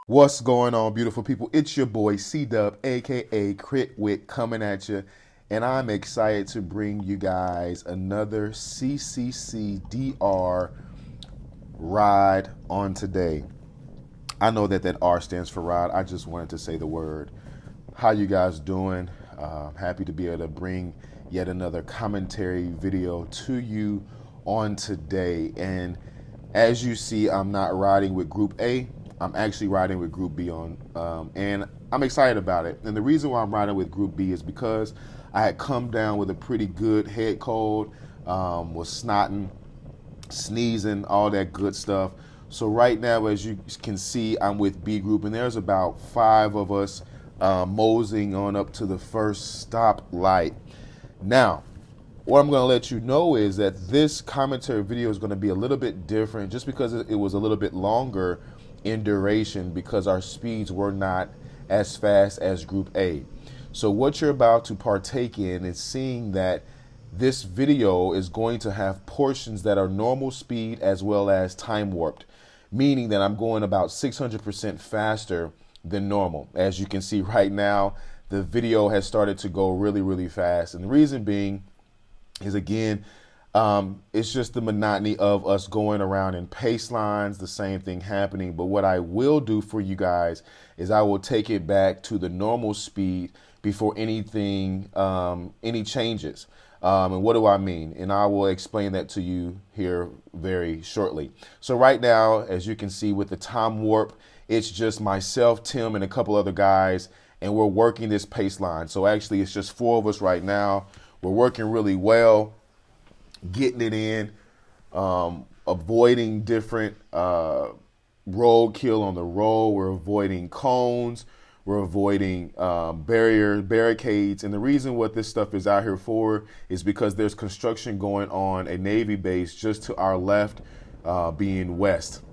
What's going on, beautiful people? It's your boy C-Dub, aka Crit Whit, coming at you, and I'm excited to bring you guys another CCCDR ride on today. I know that R stands for ride. I just wanted to say the word. How you guys doing? Happy to be able to bring yet another commentary video to you on today. And as you see, I'm not riding with Group A. I'm actually riding with Group B and I'm excited about it. And the reason why I'm riding with Group B is because I had come down with a pretty good head cold, was snotting, sneezing, all that good stuff. So right now, as you can see, I'm with B Group, and there's about 5 of us moseying on up to the first stop light. Now, what I'm going to let you know is that this commentary video is going to be a little bit different just because it was a little bit longer in duration because our speeds were not as fast as Group A. So what you're about to partake in is seeing that this video is going to have portions that are normal speed as well as time warped, meaning that I'm going about 600% faster than normal. As you can see right now, the video has started to go really, really fast. And the reason being is, again, it's just the monotony of us going around in pace lines, the same thing happening. But what I will do for you guys is I will take it back to the normal speed before anything, any changes. And what do I mean? And I will explain that to you here very shortly. So right now, as you can see with the time warp, it's just myself, Tim, and a couple other guys, and we're working this pace line. So actually, it's just 4 of us right now. We're working really well, getting it in, avoiding different roadkill on the road. We're avoiding cones. We're avoiding barricades. And the reason what this stuff is out here for is because there's construction going on a Navy base just to our left, being west.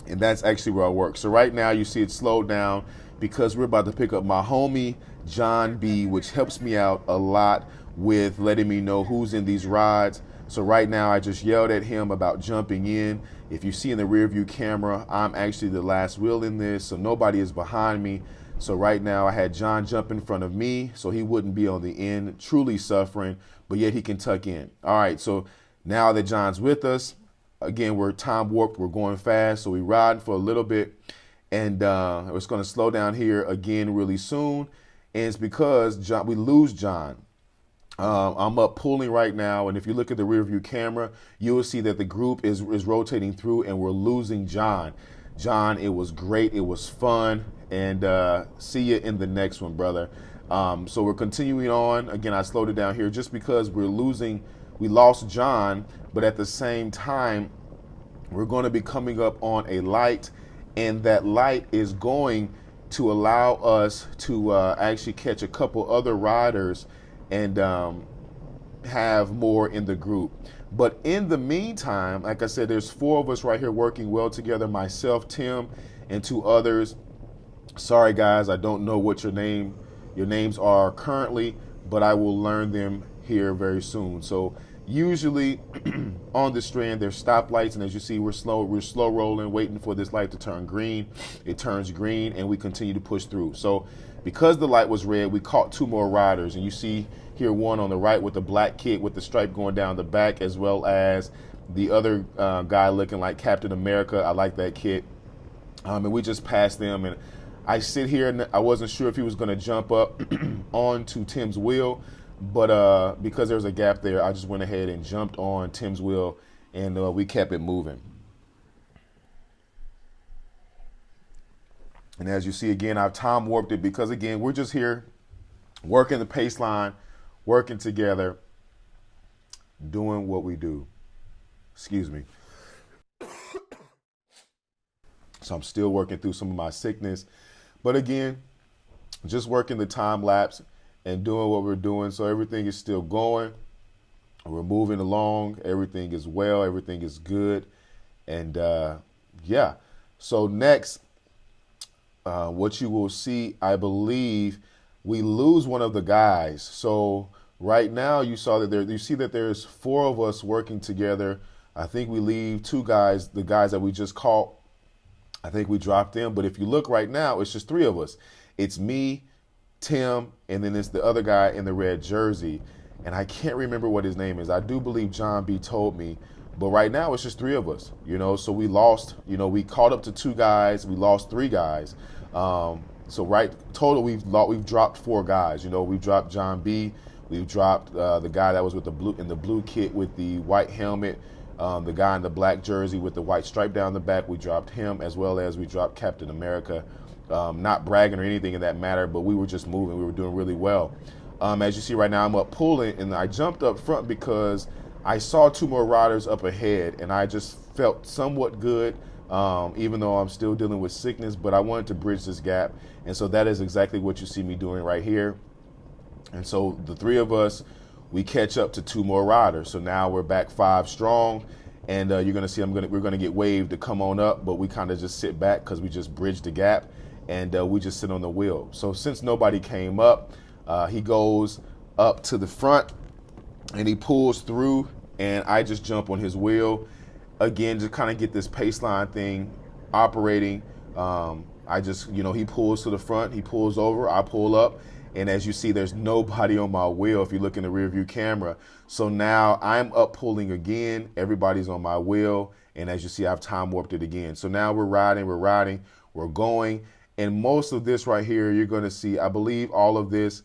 And that's actually where I work. So right now you see it slowed down because we're about to pick up my homie, John B., which helps me out a lot with letting me know who's in these rides. So right now I just yelled at him about jumping in. If you see in the rear view camera, I'm actually the last wheel in this, so nobody is behind me. So right now I had John jump in front of me so he wouldn't be on the end, truly suffering, but yet he can tuck in. All right, so now that John's with us, again, we're time warped, we're going fast, so we riding for a little bit, and it's going to slow down here again really soon, and it's because we lose John. I'm up pulling right now, and if you look at the rear view camera, you will see that the group is rotating through, and we're losing John. John, it was great, it was fun, and see you in the next one, brother. So we're continuing on. Again, I slowed it down here just because we lost John, but at the same time, we're going to be coming up on a light, and that light is going to allow us to actually catch a couple other riders and have more in the group. But in the meantime, like I said, there's 4 of us right here working well together, myself, Tim, and 2 others. Sorry guys, I don't know what your names are currently, but I will learn them here very soon. So usually on the strand there's stoplights, and as you see, we're slow rolling, waiting for this light to turn green. It turns green and we continue to push through. So because the light was red, we caught 2 more riders, and you see here one on the right with the black kit with the stripe going down the back, as well as the other guy looking like Captain America. I like that kit. And we just passed them, and I sit here and I wasn't sure if he was going to jump up onto Tim's wheel, but because there's a gap there, I just went ahead and jumped on Tim's wheel, and we kept it moving. And as you see, again, I've time warped it because, again, we're just here working the pace line, working together, doing what we do. Excuse me. So I'm still working through some of my sickness. But again, just working the time lapse and doing what we're doing. So everything is still going. We're moving along. Everything is well. Everything is good. And yeah. So next, what you will see, I believe, we lose one of the guys. So right now you saw that you see that there's 4 of us working together. I think we leave 2 guys, the guys that we just caught. I think we dropped them. But if you look right now, it's just three of us. It's me, Tim, and then it's the other guy in the red jersey. And I can't remember what his name is. I do believe John B told me. But right now, it's just three of us, so we lost, we caught up to two guys. We lost three guys. So total, we've dropped four guys. We've dropped John B. We've dropped the guy that was with the blue kit with the white helmet, the guy in the black jersey with the white stripe down the back. We dropped him, as well as we dropped Captain America. Not bragging or anything in that matter, but we were just moving. We were doing really well. As you see right now, I'm up pulling, and I jumped up front because I saw two more riders up ahead, and I just felt somewhat good, even though I'm still dealing with sickness, but I wanted to bridge this gap. And so that is exactly what you see me doing right here. And so the three of us, we catch up to two more riders. So now we're back 5 strong, and you're going to see we're going to get waved to come on up, but we kind of just sit back because we just bridged the gap, and we just sit on the wheel. So since nobody came up, he goes up to the front, and he pulls through, and I just jump on his wheel again to kind of get this paceline thing operating. I just, he pulls to the front, he pulls over, I pull up, and as you see, there's nobody on my wheel if you look in the rear view camera. So now I'm up pulling again, everybody's on my wheel, and as you see, I've time warped it again. So now we're riding, we're going, and most of this right here, you're going to see, I believe all of this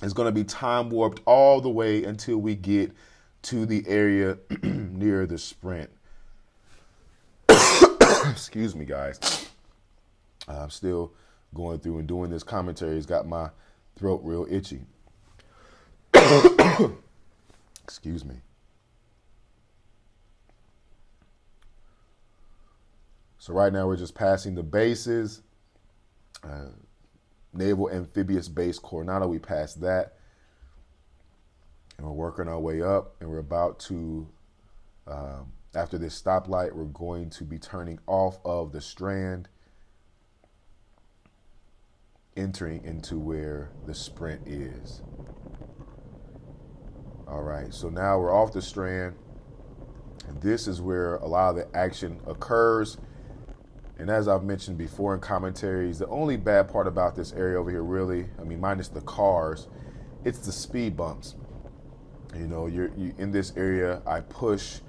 is going to be time warped all the way until we get to the area near the sprint. Excuse me, guys. I'm still going through and doing this commentary. It's got my throat real itchy. Excuse me. So right now we're just passing the bases. Naval Amphibious Base Coronado, we passed that. And we're working our way up, and we're about to, after this stoplight, we're going to be turning off of the Strand, entering into where the sprint is. All right, so now we're off the Strand, and this is where a lot of the action occurs. And as I've mentioned before in commentaries, the only bad part about this area over here, really, minus the cars, it's the speed bumps. You're in this area, I push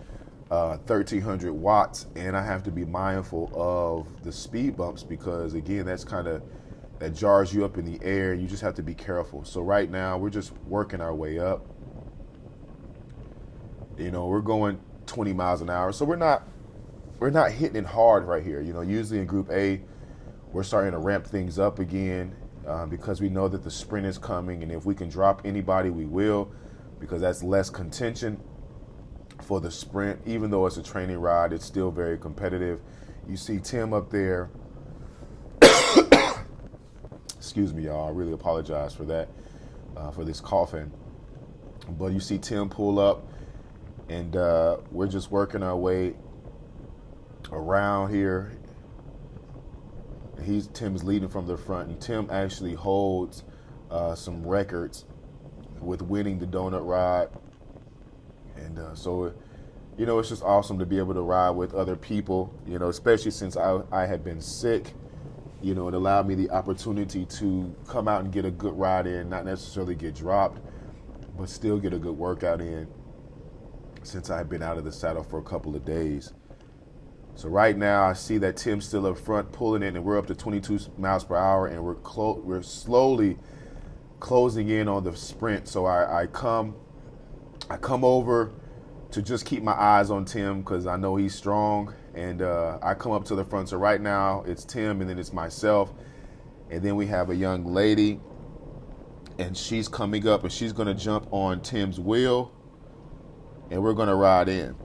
1,300 watts, and I have to be mindful of the speed bumps because, again, that jars you up in the air. You just have to be careful. So right now, we're just working our way up. We're going 20 miles an hour, so we're not hitting it hard right here. Usually in Group A, we're starting to ramp things up again because we know that the sprint is coming, and if we can drop anybody, we will, because that's less contention for the sprint. Even though it's a training ride, it's still very competitive. You see Tim up there. Excuse me, y'all. I really apologize for that, for this coughing. But you see Tim pull up, and we're just working our way around here. Tim's leading from the front, and Tim actually holds some records with winning the donut ride. And so, it's just awesome to be able to ride with other people, especially since I had been sick. It allowed me the opportunity to come out and get a good ride in, not necessarily get dropped, but still get a good workout in since I had been out of the saddle for a couple of days. So right now I see that Tim's still up front pulling in, and we're up to 22 miles per hour, and we're slowly closing in on the sprint. So I come over to just keep my eyes on Tim because I know he's strong, and I come up to the front. So right now it's Tim, and then it's myself, and then we have a young lady, and she's coming up, and she's going to jump on Tim's wheel, and we're going to ride in.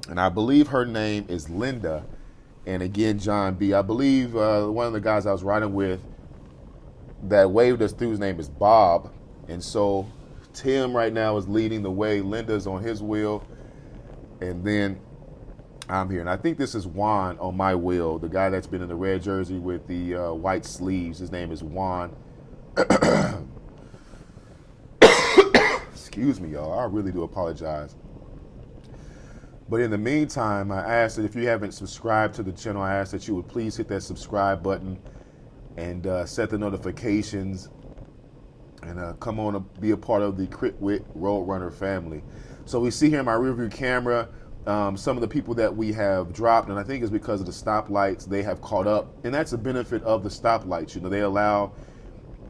And I believe her name is Linda, and again, John B. I believe one of the guys I was riding with that waved us through, his name is Bob. And so Tim right now is leading the way. Linda's on his wheel, and then I'm here. And I think this is Juan on my wheel, the guy that's been in the red jersey with the white sleeves. His name is Juan. Excuse me, y'all. I really do apologize. But in the meantime, I ask that if you haven't subscribed to the channel, I ask that you would please hit that subscribe button and set the notifications and come on to be a part of the Whit Roadrunner family. So we see here in my rearview camera some of the people that we have dropped, and I think it's because of the stoplights, they have caught up. And that's a benefit of the stoplights. You know, they allow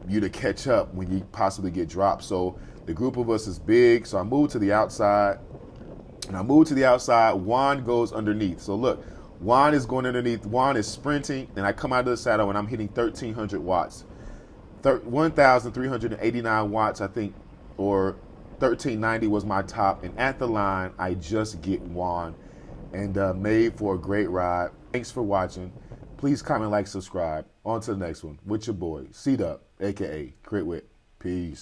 you to catch up when you possibly get dropped. So the group of us is big. So I moved to the outside. And I move to the outside, Juan goes underneath. So look, Juan is going underneath, Juan is sprinting, and I come out of the saddle and I'm hitting 1,300 watts. 1,389 watts, I think, or 1,390 was my top. And at the line, I just get Juan and made for a great ride. Thanks for watching. Please comment, like, subscribe. On to the next one with your boy, C-Dub, a.k.a. Crit Whit. Peace.